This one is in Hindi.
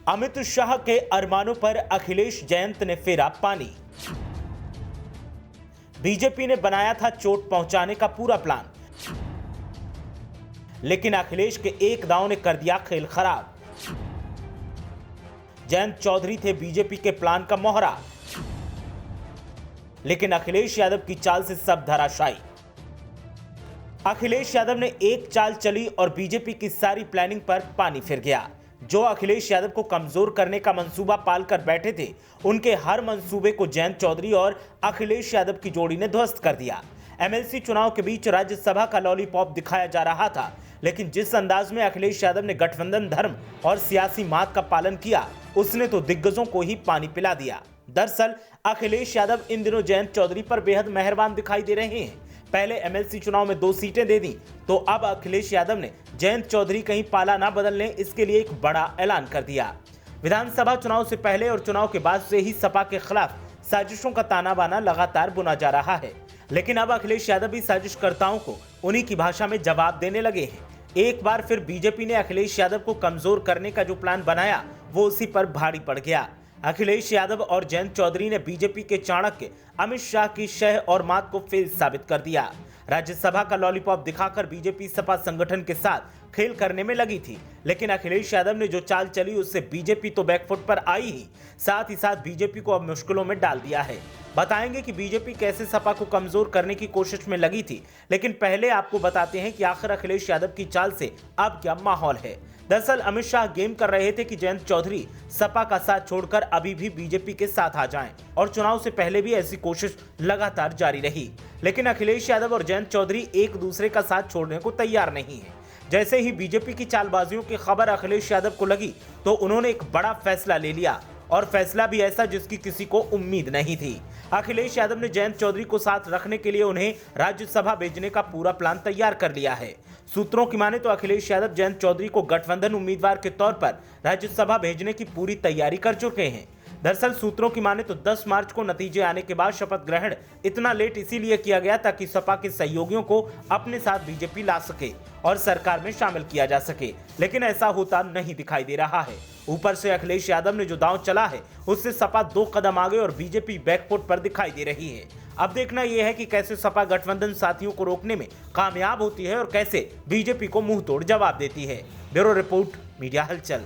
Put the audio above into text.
अमित शाह के अरमानों पर अखिलेश जयंत ने फेरा पानी। बीजेपी ने बनाया था चोट पहुंचाने का पूरा प्लान, लेकिन अखिलेश के एक दांव ने कर दिया खेल खराब। जयंत चौधरी थे बीजेपी के प्लान का मोहरा, लेकिन अखिलेश यादव की चाल से सब धराशायी। अखिलेश यादव ने एक चाल चली और बीजेपी की सारी प्लानिंग पर पानी फिर गया। जो अखिलेश यादव को कमजोर करने का मंसूबा पालकर बैठे थे, उनके हर मंसूबे को जयंत चौधरी और अखिलेश यादव की जोड़ी ने ध्वस्त कर दिया। एमएलसी चुनाव के बीच राज्यसभा का लॉलीपॉप दिखाया जा रहा था, लेकिन जिस अंदाज में अखिलेश यादव ने गठबंधन धर्म और सियासी मात का पालन किया, उसने तो दिग्गजों को ही पानी पिला दिया। दरअसल अखिलेश यादव इन दिनों जयंत चौधरी पर बेहद मेहरबान दिखाई दे रहे हैं। पहले एमएलसी चुनाव में 2 सीटें दे दी, तो अब अखिलेश यादव ने जयंत चौधरी कहीं पाला ना बदल लें, इसके लिए एक बड़ा ऐलान कर दिया। विधानसभा चुनाव से पहले और चुनाव के बाद से ही सपा के खिलाफ साजिशों का ताना बाना लगातार बुना जा रहा है, लेकिन अब अखिलेश यादव भी साजिशकर्ताओं को उन्हीं की भाषा में जवाब देने लगे हैं। एक बार फिर बीजेपी ने अखिलेश यादव को कमजोर करने का जो प्लान बनाया, वो उसी पर भारी पड़ गया। अखिलेश यादव और जयंत चौधरी ने बीजेपी के चाणक्य अमित शाह की शह और मात को फेल साबित कर दिया। राज्यसभा का लॉलीपॉप दिखाकर बीजेपी सपा संगठन के साथ खेल करने में लगी थी, लेकिन अखिलेश यादव ने जो चाल चली, उससे बीजेपी तो बैकफुट पर आई ही साथ बीजेपी को अब मुश्किलों में डाल दिया है। बताएंगे कि बीजेपी कैसे सपा को कमजोर करने की कोशिश में लगी थी, लेकिन पहले आपको बताते हैं कि आखिर अखिलेश यादव की चाल से अब क्या माहौल है। दरअसल अमित शाह गेम कर रहे थे कि जयंत चौधरी सपा का साथ छोड़कर अभी भी बीजेपी के साथ आ जाएं, और चुनाव से पहले भी ऐसी कोशिश लगातार जारी रही, लेकिन अखिलेश यादव और जयंत चौधरी एक दूसरे का साथ छोड़ने को तैयार नहीं है। जैसे ही बीजेपी की चालबाजियों की खबर अखिलेश यादव को लगी, तो उन्होंने एक बड़ा फैसला ले लिया, और फैसला भी ऐसा जिसकी किसी को उम्मीद नहीं थी। अखिलेश यादव ने जयंत चौधरी को साथ रखने के लिए उन्हें राज्यसभा भेजने का पूरा प्लान तैयार कर लिया है। सूत्रों की माने तो अखिलेश यादव जयंत चौधरी को गठबंधन उम्मीदवार के तौर पर राज्यसभा भेजने की पूरी तैयारी कर चुके हैं। दरअसल सूत्रों की माने तो 10 मार्च को नतीजे आने के बाद शपथ ग्रहण इतना लेट इसीलिए किया गया ताकि सपा के सहयोगियों को अपने साथ बीजेपी ला सके और सरकार में शामिल किया जा सके, लेकिन ऐसा होता नहीं दिखाई दे रहा है। ऊपर से अखिलेश यादव ने जो दांव चला है, उससे सपा 2 कदम आगे और बीजेपी बैकफुट पर दिखाई दे रही है। अब देखना यह है कि कैसे सपा गठबंधन साथियों को रोकने में कामयाब होती है और कैसे बीजेपी को मुंह तोड़ जवाब देती है। ब्यूरो रिपोर्ट, मीडिया हलचल।